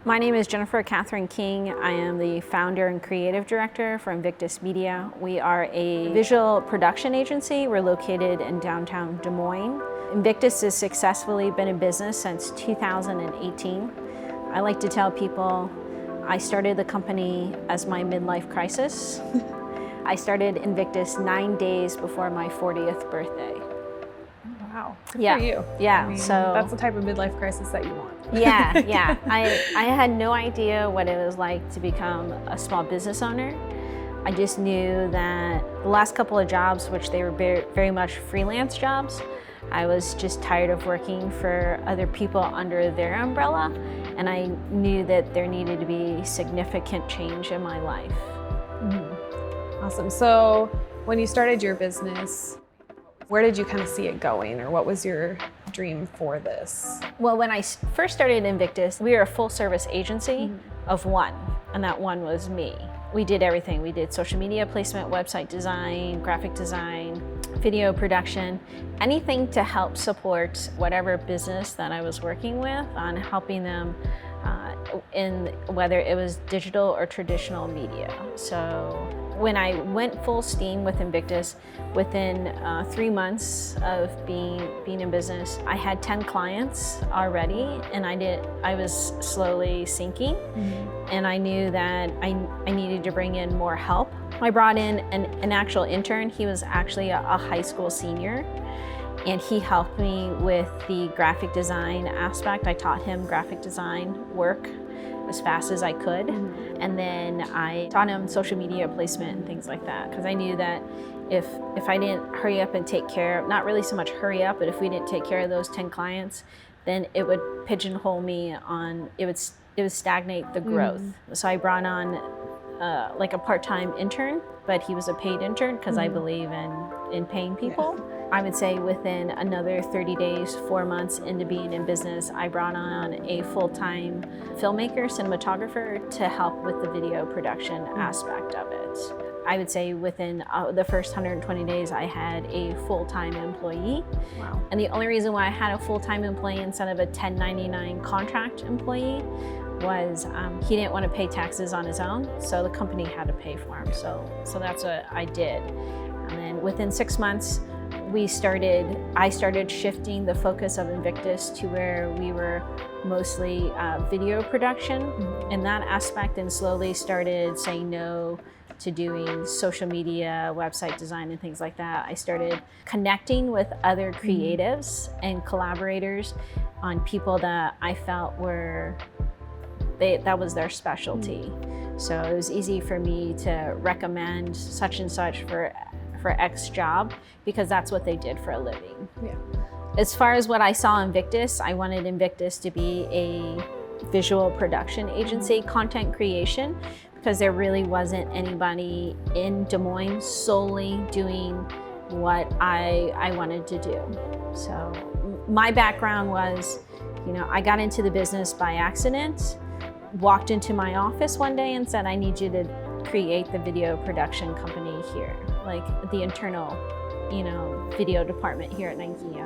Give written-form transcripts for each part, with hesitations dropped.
My name is JenniferKathryn King. I am the founder and creative director for Invictus Media. We are a visual production agency. We're located in downtown Des Moines. Invictus has successfully been in business since 2018. I like to tell people I started the company as my midlife crisis. I started Invictus 9 days before my 40th birthday. Wow, good Yeah. for you. Yeah, I mean, so that's the type of midlife crisis that you want. Yeah. I had no idea what it was like to become a small business owner. I just knew that the last couple of jobs, which they were very much freelance jobs, I was just tired of working for other people under their umbrella, and I knew that there needed to be significant change in my life. Mm-hmm. Awesome. So when you started your business, where did you kind of see it going, or what was your dream for this? Well, when I first started Invictus, we were a full service agency of one, and that one was me. We did everything. We did social media placement, website design, graphic design, video production, anything to help support whatever business that I was working with on helping them in whether it was digital or traditional media. So when I went full steam with Invictus, within 3 months of being in business, I had 10 clients already, and I was slowly sinking. And I knew that I needed to bring in more help. I brought in an actual intern. He was actually a high school senior, and he helped me with the graphic design aspect. I taught him graphic design work as fast as I could. And then I taught him social media placement and things like that, because I knew that if I didn't hurry up and take care of, not really so much hurry up, but if we didn't take care of those 10 clients, then it would pigeonhole me on, it would stagnate the growth. So I brought on like a part-time intern, but he was a paid intern because I believe in paying people. Yeah. I would say within another 30 days, 4 months into being in business, I brought on a full-time filmmaker, cinematographer to help with the video production aspect of it. I would say within the first 120 days, I had a full-time employee. Wow. And the only reason why I had a full-time employee instead of a 1099 contract employee was he didn't want to pay taxes on his own, so the company had to pay for him. So that's what I did. And then within 6 months, I started shifting the focus of Invictus to where we were mostly video production in that aspect, and slowly started saying no to doing social media, website design, and things like that. I started connecting with other creatives and collaborators on people that I felt that was their specialty. So it was easy for me to recommend such and such for X job, because that's what they did for a living. Yeah. As far as what I saw in Invictus, I wanted Invictus to be a visual production agency, content creation, because there really wasn't anybody in Des Moines solely doing what I wanted to do. So my background was, I got into the business by accident, walked into my office one day and said, I need you to create the video production company here, like the internal, video department here at Nike.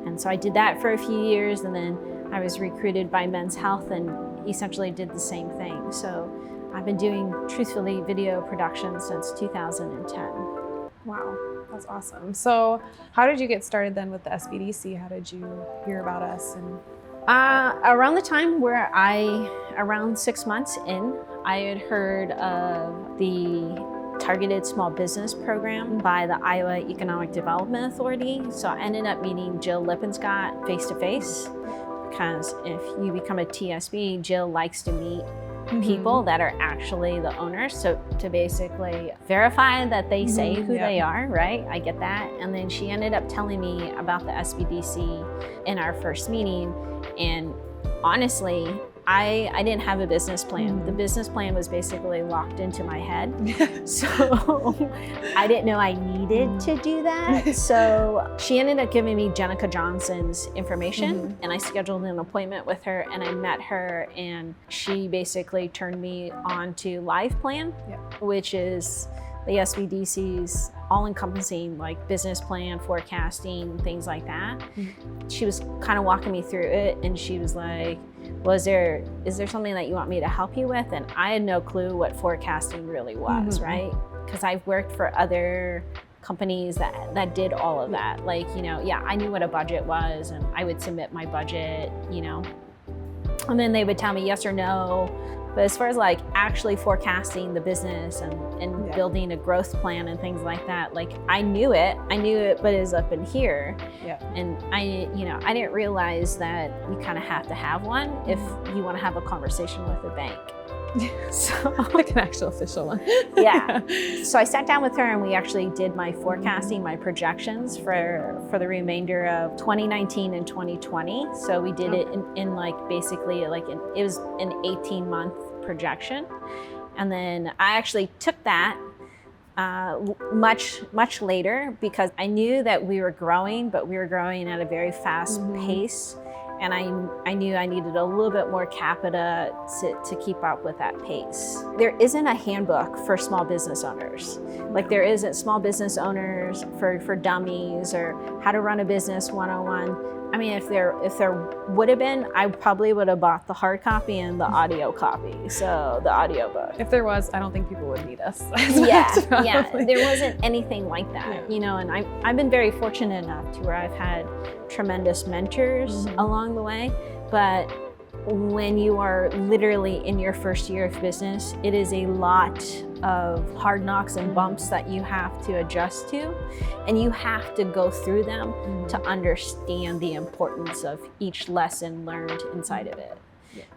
And so I did that for a few years, and then I was recruited by Men's Health and essentially did the same thing. So I've been doing, truthfully, video production since 2010. Wow, that's awesome. So how did you get started then with the SBDC? How did you hear about us? And around the time where around 6 months in, I had heard of the Targeted Small Business Program by the Iowa Economic Development Authority. So I ended up meeting Jill Lippenscott face-to-face, because if you become a TSB, Jill likes to meet people that are actually the owners, so to basically verify that they say who they are, right? I get that. And then she ended up telling me about the SBDC in our first meeting, and honestly, I didn't have a business plan. The business plan was basically locked into my head. So I didn't know I needed to do that. So she ended up giving me Jenica Johnson's information, and I scheduled an appointment with her, and I met her, and she basically turned me on to Live Plan, which is the SBDCs, all encompassing like business plan, forecasting, things like that. She was kind of walking me through it, and she was like, well, is there something that you want me to help you with? And I had no clue what forecasting really was, right? Because I've worked for other companies that did all of that. Like, you know, yeah, I knew what a budget was, and I would submit my budget, you know, and then they would tell me yes or no. But as far as like actually forecasting the business and building a growth plan and things like that, like I knew it, but it was up in here. And I didn't realize that you kind of have to have one if you want to have a conversation with a bank. So like an actual official one. Yeah. So I sat down with her, and we actually did my forecasting, my projections for the remainder of 2019 and 2020. So we did it in like basically like it was an 18-month projection. And then I actually took that much later, because I knew that we were growing, but we were growing at a very fast pace. And I knew I needed a little bit more capita to keep up with that pace. There isn't a handbook for small business owners. Like there isn't small business owners for dummies or how to run a business 101. I mean, if there would have been, I probably would have bought the hard copy and the audio copy, so the audio book. If there was, I don't think people would need us. Yeah, there wasn't anything like that, you know, and I've been very fortunate enough to where I've had tremendous mentors along the way, but when you are literally in your first year of business, it is a lot of hard knocks and bumps that you have to adjust to, and you have to go through them to understand the importance of each lesson learned inside of it.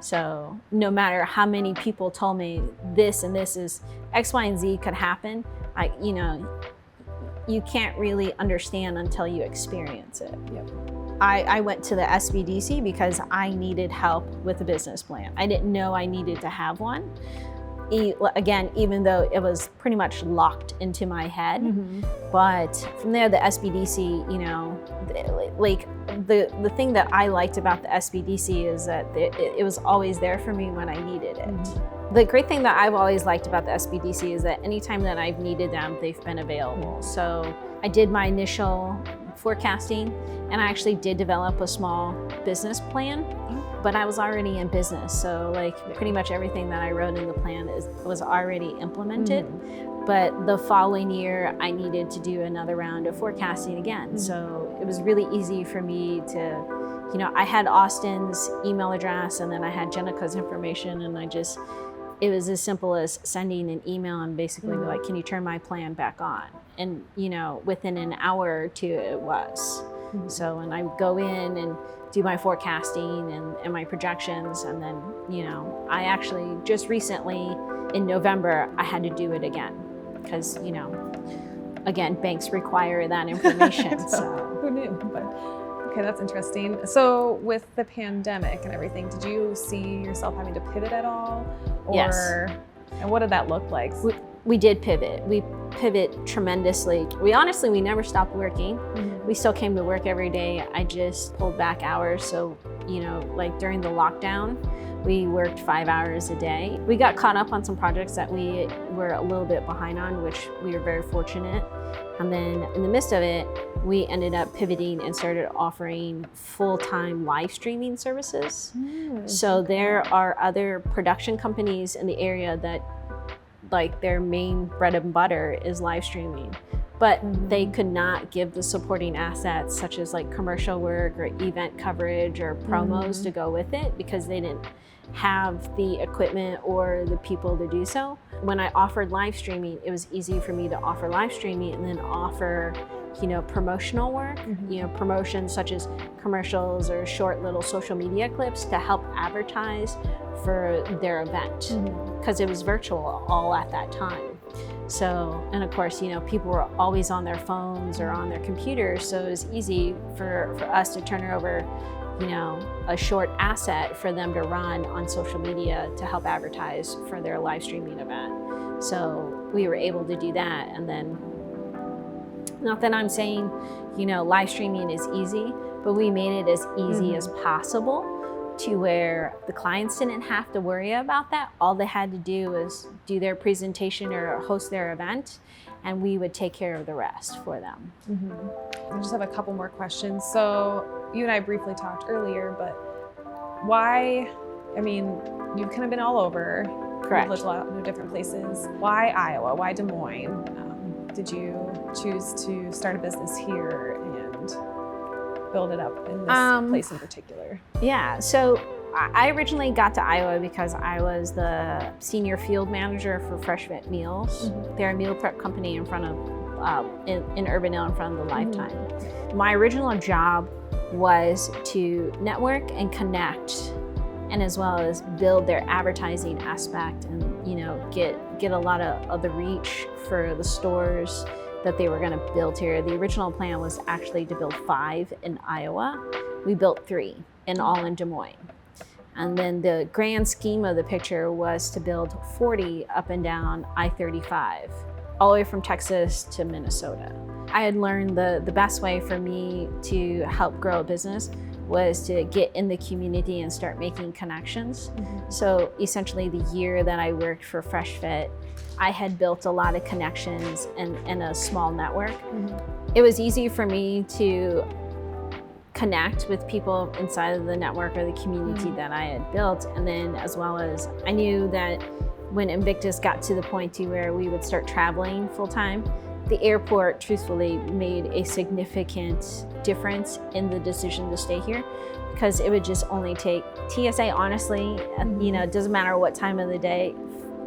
So no matter how many people told me this and this is X, Y, and Z could happen, you can't really understand until you experience it. I went to the SBDC because I needed help with a business plan. I didn't know I needed to have one. Again, even though it was pretty much locked into my head. But from there, the SBDC, you know, like the thing that I liked about the SBDC is that it was always there for me when I needed it. The great thing that I've always liked about the SBDC is that anytime that I've needed them, they've been available. So I did my initial forecasting, and I actually did develop a small business plan, but I was already in business. So like pretty much everything that I wrote in the plan was already implemented. But the following year, I needed to do another round of forecasting again. So it was really easy for me to, you know, I had Austin's email address, and then I had Jenica's information, and it was as simple as sending an email and basically be like, can you turn my plan back on? And, you know, within an hour or two, it was. So when I go in and do my forecasting and my projections, and then, you know, I actually just recently in November, I had to do it again because, you know, again, banks require that information. So who knew? But okay, that's interesting. So with the pandemic and everything, did you see yourself having to pivot at all? Or, yes. And what did that look like? We did pivot. We pivot tremendously. We never stopped working. We still came to work every day. I just pulled back hours. So, you know, like during the lockdown, we worked 5 hours a day. We got caught up on some projects that we were a little bit behind on, which we were very fortunate. And then in the midst of it, we ended up pivoting and started offering full-time live streaming services. So there are other production companies in the area that like their main bread and butter is live streaming, but they could not give the supporting assets such as like commercial work or event coverage or promos to go with it because they didn't have the equipment or the people to do so. When I offered live streaming, it was easy for me to offer live streaming and then offer, you know, promotional work, you know, promotions such as commercials or short little social media clips to help advertise for their event because it was virtual all at that time. So, and of course, you know, people were always on their phones or on their computers, so it was easy for us to turn over, you know, a short asset for them to run on social media to help advertise for their live streaming event. So we were able to do that. And then, not that I'm saying, you know, live streaming is easy, but we made it as easy as possible to where the clients didn't have to worry about that. All they had to do was do their presentation or host their event, and we would take care of the rest for them. I just have a couple more questions. So you and I briefly talked earlier, but why, I mean, you've kind of been all over. Correct. You've lived a lot of different places. Why Iowa? Why Des Moines? Did you choose to start a business here and build it up in this place in particular? Yeah, so I originally got to Iowa because I was the senior field manager for Fresh Fit Meals. They're a meal prep company in front of, in Urbandale in front of the Lifetime. My original job was to network and connect, and as well as build their advertising aspect and, you know, get a lot of the reach for the stores that they were gonna build here. The original plan was actually to build 5 in Iowa. We built 3, and all in Des Moines. And then the grand scheme of the picture was to build 40 up and down I-35, all the way from Texas to Minnesota. I had learned the best way for me to help grow a business was to get in the community and start making connections. So essentially the year that I worked for Fresh Fit, I had built a lot of connections and a small network. It was easy for me to connect with people inside of the network or the community that I had built. And then as well as I knew that when Invictus got to the point to where we would start traveling full time, the airport truthfully made a significant difference in the decision to stay here, because it would just only take TSA, honestly, you know, it doesn't matter what time of the day,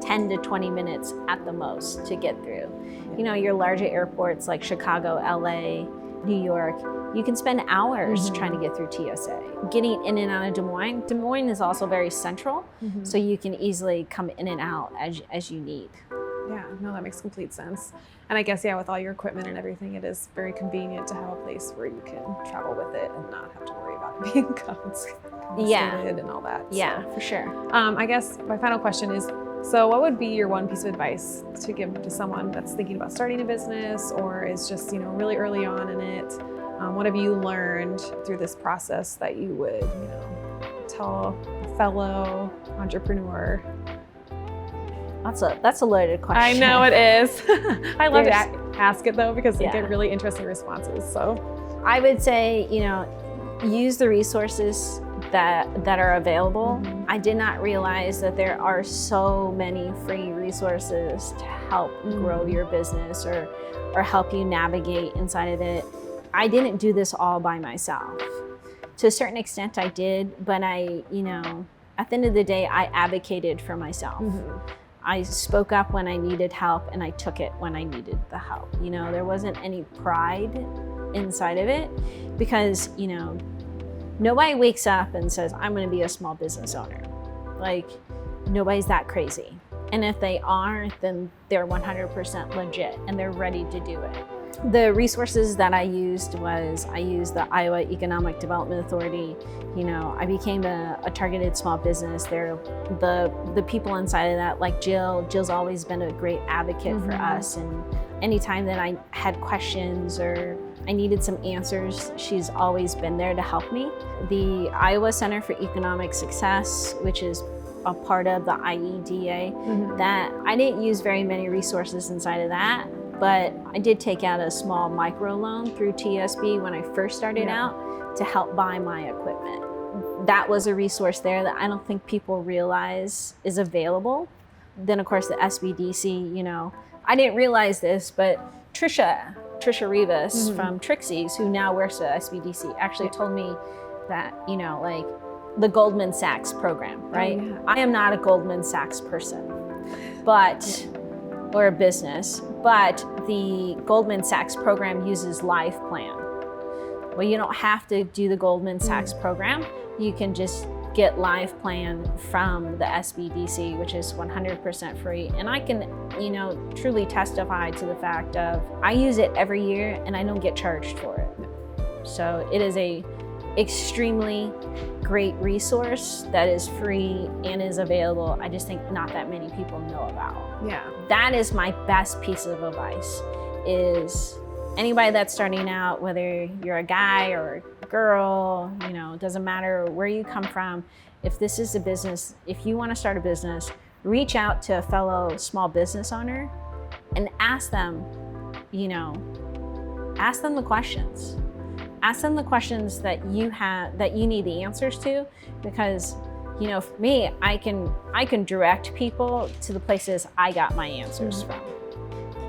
10 to 20 minutes at the most to get through. You know, your larger airports like Chicago, LA, New York, you can spend hours trying to get through TSA. Getting in and out of Des Moines is also very central, so you can easily come in and out as you need. Yeah, no, that makes complete sense. And I guess, yeah, with all your equipment and everything, it is very convenient to have a place where you can travel with it and not have to worry about it being confiscated and all that. Yeah, so, for sure. I guess my final question is, so what would be your one piece of advice to give to someone that's thinking about starting a business or is just, you know, really early on in it? What have you learned through this process that you would, you know, tell a fellow entrepreneur? That's a loaded question. I know it is. I love to ask it though, because I get really interesting responses. So I would say, you know, use the resources that are available. I did not realize that there are so many free resources to help grow your business or help you navigate inside of it. I didn't do this all by myself. To a certain extent I did, but I, you know, at the end of the day, I advocated for myself. I spoke up when I needed help and I took it when I needed the help. You know, there wasn't any pride inside of it because, you know, nobody wakes up and says, I'm gonna be a small business owner. Like, nobody's that crazy. And if they are, then they're 100% legit and they're ready to do it. The resources that I used was, I used the Iowa Economic Development Authority. You know, I became a targeted small business. They're the people inside of that, like Jill's always been a great advocate for us. And anytime that I had questions or I needed some answers, she's always been there to help me. The Iowa Center for Economic Success, which is a part of the IEDA, that I didn't use very many resources inside of that. But I did take out a small micro loan through TSB when I first started out to help buy my equipment. That was a resource there that I don't think people realize is available. Then of course the SBDC, you know, I didn't realize this, but Trisha Rivas from Trixie's, who now works at SBDC, actually told me that, you know, like the Goldman Sachs program, right? I am not a Goldman Sachs person, but or a business, but the Goldman Sachs program uses Life Plan. Well, you don't have to do the Goldman Sachs program. You can just get Life Plan from the SBDC, which is 100% free. And I can, you know, truly testify to the fact of I use it every year and I don't get charged for it. So it is a extremely great resource that is free and is available. I just think not that many people know about. Yeah. That is my best piece of advice, is Anybody that's starting out, whether you're a guy or a girl, it doesn't matter where you come from. If this is a business, if you want to start a business, reach out to a fellow small business owner and ask them the questions. Ask them the questions that you need the answers to, because for me, I can direct people to the places I got my answers from.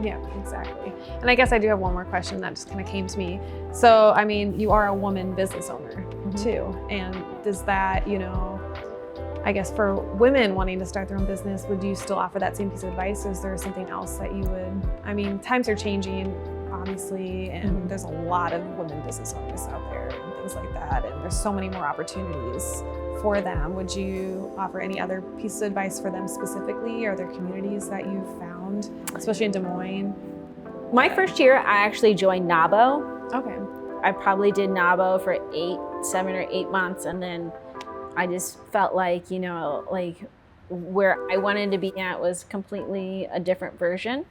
Yeah, exactly. And I guess I do have one more question that just kind of came to me. So, I mean, you are a woman business owner too. And does that, I guess for women wanting to start their own business, would you still offer that same piece of advice? Or is there something else that you would, I mean, times are changing, obviously, and there's a lot of women business owners out there and things like that. And there's so many more opportunities for them. Would you offer any other piece of advice for them specifically? Are there communities that you've found, especially in Des Moines? My first year, I actually joined NABO. Okay. I probably did NABO for 7 or 8 months, and then I just felt like, where I wanted to be at was completely a different version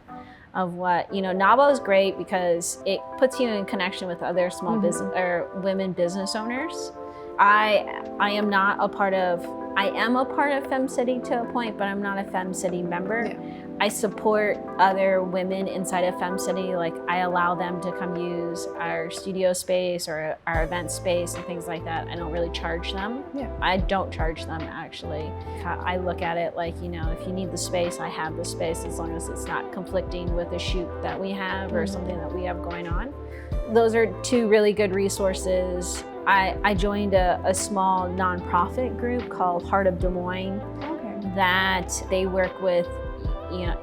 of what, NABO is great because it puts you in connection with other small business or women business owners. I am a part of FemCity to a point, but I'm not a FemCity member. Yeah. I support other women inside of FemCity. Like, I allow them to come use our studio space or our event space and things like that. I don't really charge them. Yeah. I don't charge them, actually. I look at it like, if you need the space, I have the space, as long as it's not conflicting with a shoot that we have or something that we have going on. Those are two really good resources. I joined a small nonprofit group called Heart of Des Moines. Okay. That they work with,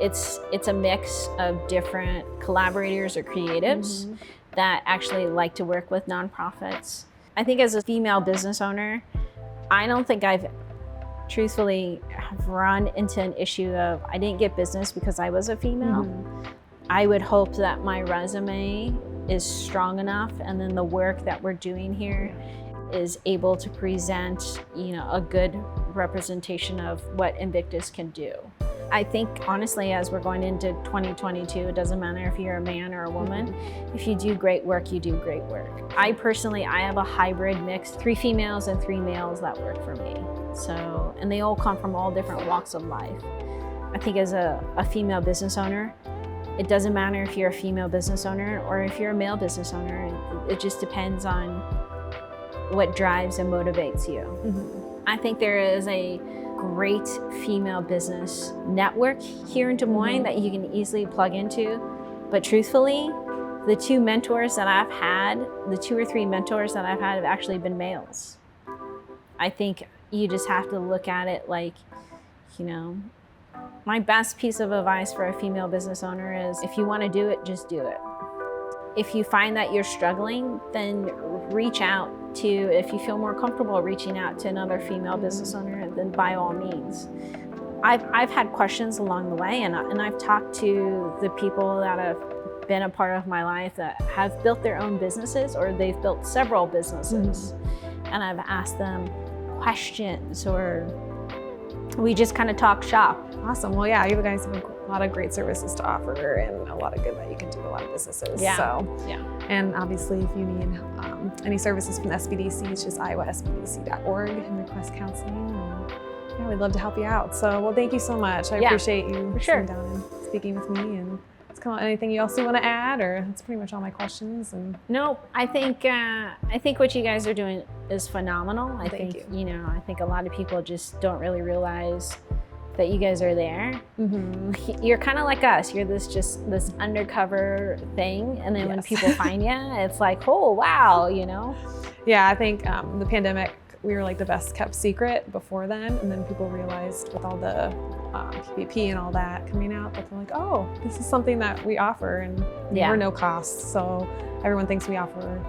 it's a mix of different collaborators or creatives that actually like to work with nonprofits. I think as a female business owner, I don't think I've truthfully have run into an issue of I didn't get business because I was a female. I would hope that my resume is strong enough, and then the work that we're doing here is able to present, a good representation of what Invictus can do. I think, honestly, as we're going into 2022, it doesn't matter if you're a man or a woman. If you do great work, you do great work. I have a hybrid mix, 3 females and 3 males that work for me. So, and they all come from all different walks of life. I think as a female business owner, it doesn't matter if you're a female business owner or if you're a male business owner. It just depends on what drives and motivates you. I think there is a great female business network here in Des Moines that you can easily plug into. But truthfully, the 2 mentors that I've had, the 2 or 3 mentors that I've had have actually been males. I think you just have to look at it like, my best piece of advice for a female business owner is if you want to do it, just do it. If you find that you're struggling, then reach out to, if you feel more comfortable reaching out to another female business owner, then by all means. I've had questions along the way, and I've talked to the people that have been a part of my life that have built their own businesses, or they've built several businesses. And I've asked them questions, or we just kind of talk shop. Awesome. Well, yeah, you guys have a lot of great services to offer and a lot of good that you can do to a lot of businesses. Yeah. So, yeah. And obviously, if you need any services from the SBDC, it's just iowasbdc.org and request counseling. And, yeah, we'd love to help you out. So, well, thank you so much. I appreciate you sitting down and speaking with me. And it's kind of anything else you want to add, or that's pretty much all my questions. And no, I think what you guys are doing is phenomenal. I think a lot of people just don't really realize that you guys are there. You're kind of like us. You're this undercover thing, and then when people find you, it's like, oh wow, Yeah, I think the pandemic, we were like the best kept secret before then, and then people realized with all the PPP and all that coming out, that they're like, oh, this is something that we offer, and we're no cost. So everyone thinks we offer.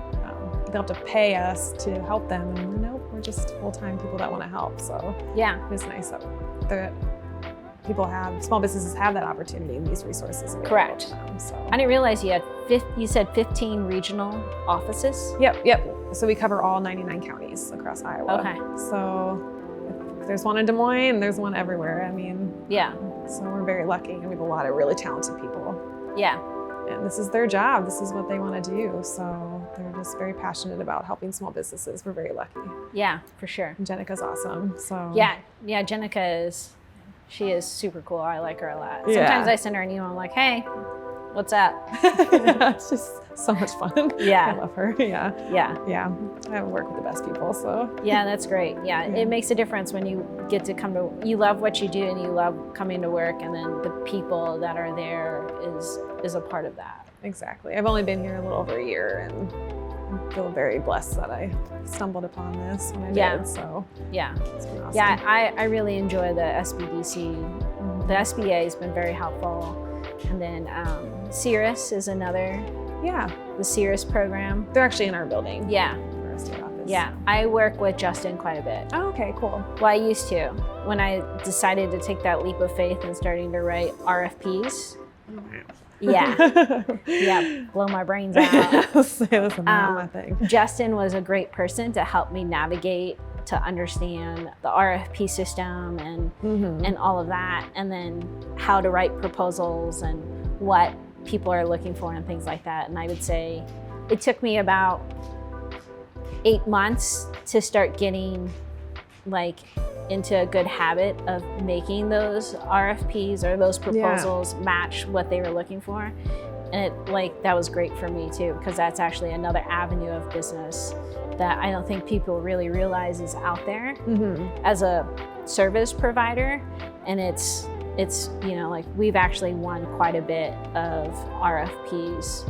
They'll have to pay us to help them, and nope, we're just full-time people that want to help. So yeah, it's nice that small businesses have that opportunity and these resources. Correct. So. I didn't realize you said 15 regional offices? Yep. So we cover all 99 counties across Iowa. Okay. So if there's one in Des Moines, there's one everywhere. I mean, yeah. So we're very lucky, and we have a lot of really talented people. Yeah. and this is their job. This is what they want to do. So they're just very passionate about helping small businesses. We're very lucky. Yeah, for sure. And Jenica's awesome. So yeah, Jenica she is super cool. I like her a lot. Yeah. Sometimes I send her an email, I'm like, hey, what's up? Yeah, it's just so much fun. Yeah. I love her. Yeah. Yeah. I work with the best people, so. Yeah, that's great. Yeah, it makes a difference when you get to you love what you do and you love coming to work, and then the people that are there is a part of that. Exactly. I've only been here a little over a year, and I feel very blessed that I stumbled upon this when I did. So yeah, it's been awesome. Yeah, I really enjoy the SBDC. The SBA has been very helpful, and then CIRAS is another. Yeah, the CIRAS program. They're actually in our building. Yeah. Our state office. Yeah, I work with Justin quite a bit. Oh, okay, cool. Well, I used to. When I decided to take that leap of faith and starting to write RFPs. Yeah. Yeah, blow my brains out. That's not my thing. Justin was a great person to help me navigate, to understand the RFP system and all of that, and then how to write proposals and what people are looking for and things like that. And I would say it took me about 8 months to start getting into a good habit of making those RFPs or those proposals match what they were looking for. And that was great for me too, because that's actually another avenue of business that I don't think people really realize is out there as a service provider. And it's we've actually won quite a bit of RFPs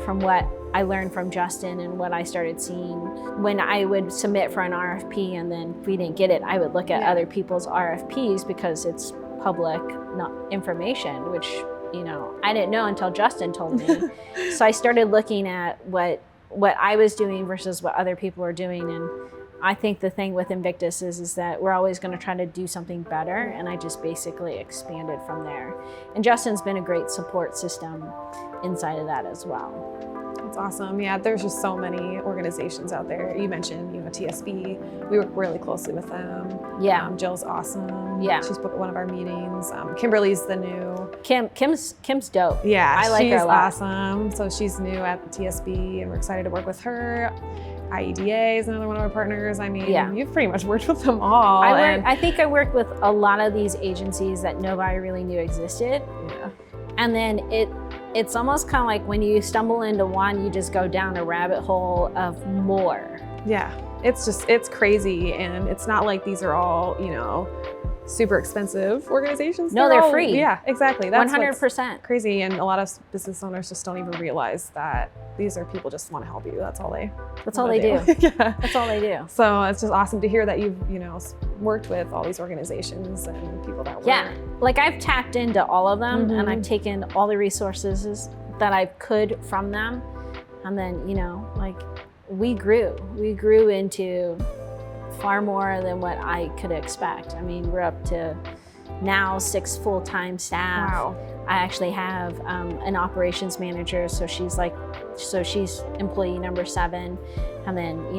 from what I learned from Justin and what I started seeing. When I would submit for an RFP and then if we didn't get it, I would look at other people's RFPs because it's public information, which I didn't know until Justin told me. So I started looking at what I was doing versus what other people were doing. And I think the thing with Invictus is that we're always going to try to do something better, and I just basically expanded from there. And Justin's been a great support system inside of that as well. That's awesome. Yeah, there's just so many organizations out there. You mentioned, TSB. We work really closely with them. Yeah. Jill's awesome. Yeah. She's booked one of our meetings. Kimberly's the new. Kim's dope. Yeah, I like her a lot. She's awesome. So she's new at the TSB, and we're excited to work with her. IEDA is another one of our partners. I mean, you've pretty much worked with them all. I think I worked with a lot of these agencies that nobody really knew existed. Yeah. And then it's almost kind of like when you stumble into one, you just go down a rabbit hole of more. Yeah, it's crazy. And it's not like these are all, super expensive organizations. No, they're free. Yeah, exactly. That's 100% crazy. And a lot of business owners just don't even realize that these are people just want to help you. That's all they do. Yeah. That's all they do. So it's just awesome to hear that you've, worked with all these organizations and people that work. Yeah, I've tapped into all of them and I've taken all the resources that I could from them. And then, we grew into far more than what I could expect. I mean, we're up to now 6 full-time staff. Wow. I actually have an operations manager, so she's employee number 7. And then,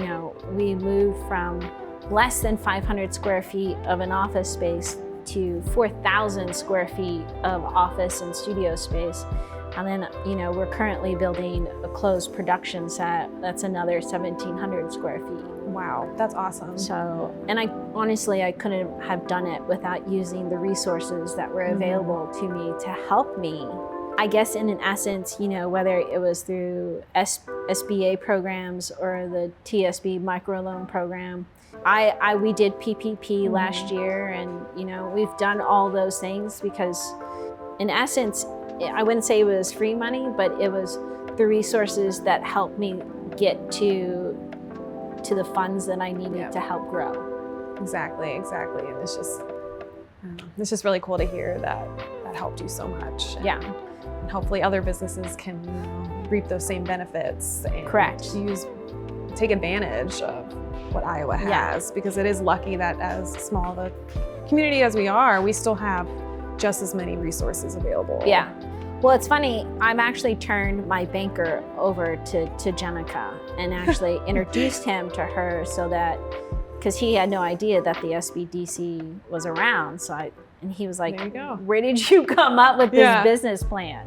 we moved from less than 500 square feet of an office space to 4,000 square feet of office and studio space. And then, we're currently building a closed production set that's another 1,700 square feet. Wow, that's awesome. So, and I couldn't have done it without using the resources that were available to me to help me. I guess in an essence, whether it was through SBA programs or the TSB microloan program, we did PPP last year, and we've done all those things because in essence, I wouldn't say it was free money, but it was the resources that helped me get to the funds that I needed to help grow. Exactly. And it's just really cool to hear that helped you so much. And hopefully other businesses can reap those same benefits and take advantage of what Iowa has, because it is lucky that as small of a community as we are, we still have just as many resources available. Yeah. Well, it's funny, I've actually turned my banker over to Jenica and actually introduced him to her so that, because he had no idea that the SBDC was around. So And he was like, There you go. where did you come up with this Yeah. business plan?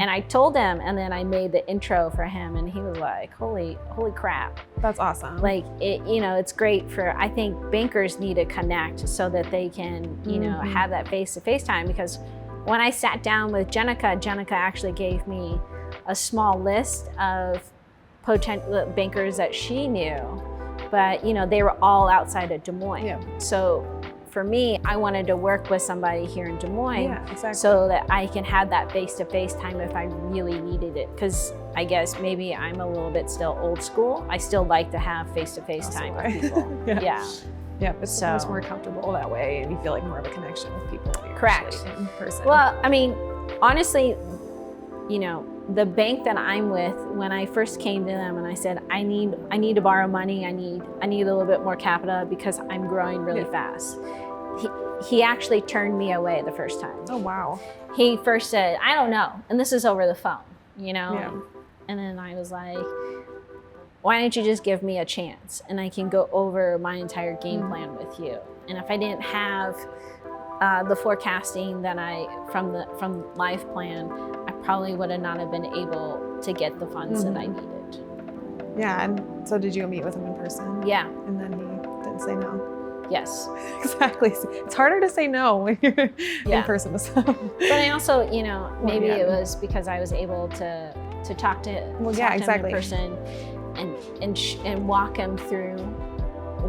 And I told him, and then I made the intro for him, and he was like, holy crap. That's awesome. Like, it's great for, I think bankers need to connect so that they can, have that face-to-face time. Because when I sat down with Jenica actually gave me a small list of potential bankers that she knew, but they were all outside of Des Moines. Yeah. So for me, I wanted to work with somebody here in Des Moines, Yeah, exactly. so that I can have that face-to-face time if I really needed it. Because I guess maybe I'm a little bit still old school. I still like to have face-to-face time with people. Yeah. Yeah, it's So- almost more comfortable that way, and you feel like more of a connection with people when you're Correct. actually in person. Well, I mean, honestly, the bank that I'm with, when I first came to them and I said, I need to borrow money, I need a little bit more capital because I'm growing really fast. He actually turned me away the first time. Oh, wow. He first said, I don't know. And this is over the phone, Yeah. And then I was like, why don't you just give me a chance and I can go over my entire game plan with you. And if I didn't have the forecasting that from Life Plan, I probably would have not have been able to get the funds that I needed. Yeah, and so did you go meet with him in person? Yeah, And then he didn't say no? yes. Exactly. It's harder to say no when you're Yeah. in person with someone. But I also, maybe yeah. it was because I was able to talk to Well, talk yeah, to exactly. him in person and walk him through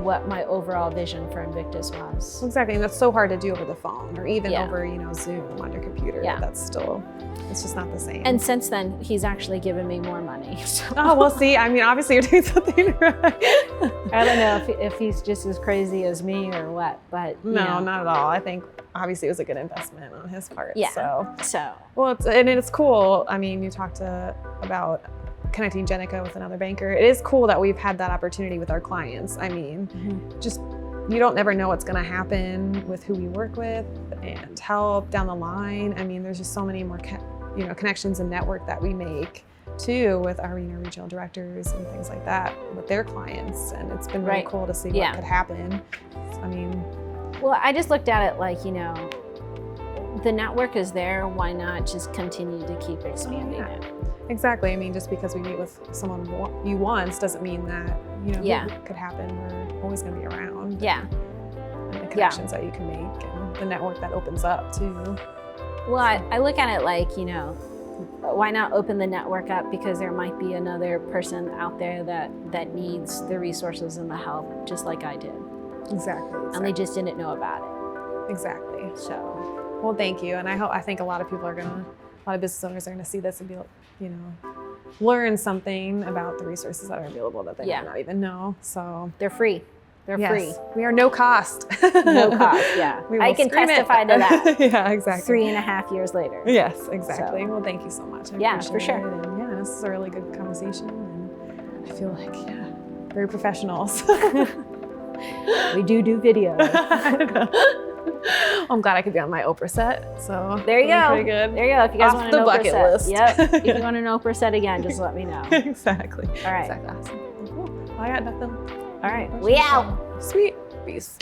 what my overall vision for Invictus was. Exactly, and that's so hard to do over the phone or even Yeah. over, Zoom on your computer. Yeah. That's still, it's just not the same. And since then, he's actually given me more money. So. oh, well, see, I mean, obviously you're doing something right. I don't know if he's just as crazy as me or what, but you No, know. not at all. I think obviously it was a good investment on his part. Yeah. So, well, it's cool. I mean, you talked about connecting Jenica with another banker. It is cool that we've had that opportunity with our clients. I mean, just you don't never know what's going to happen with who we work with and help down the line. I mean, there's just so many more connections and network that we make too with our regional directors and things like that with their clients, and it's been really Right. cool to see Yeah. what could happen. I mean, Well, I just looked at it like, the network is there. Why not just continue to keep expanding it? exactly. I mean, just because we meet with someone you once doesn't mean that Yeah. it could happen. We're always going to be around. Yeah. And the connections that you can make and the network that opens up too. Well, I look at it like, why not open the network up, because there might be another person out there that needs the resources and the help just like I did. Exactly. And they just didn't know about it. Exactly. So, Well, thank you. And I think a lot of people a lot of business owners are gonna see this and be, learn something about the resources that are available that they Yeah. might not even know. So they're free. They're free. we are no cost. No cost, yeah. We I will can scream it. testify to that. Yeah, exactly. 3.5 years later. Yes, exactly. So. Well, thank you so much. I Yeah, appreciate for sure. it. And yeah, this is a really good conversation, and I feel like very professionals. We do video. I'm glad I could be on my Oprah set. So There you feeling go. Pretty good. There you go. If you guys Off want the an Oprah bucket set. list. Yep. If you want an Oprah set again, just let me know. Exactly. All right. Exactly. Awesome. Cool. Well, I got nothing. All right. We out. Sweet. Peace.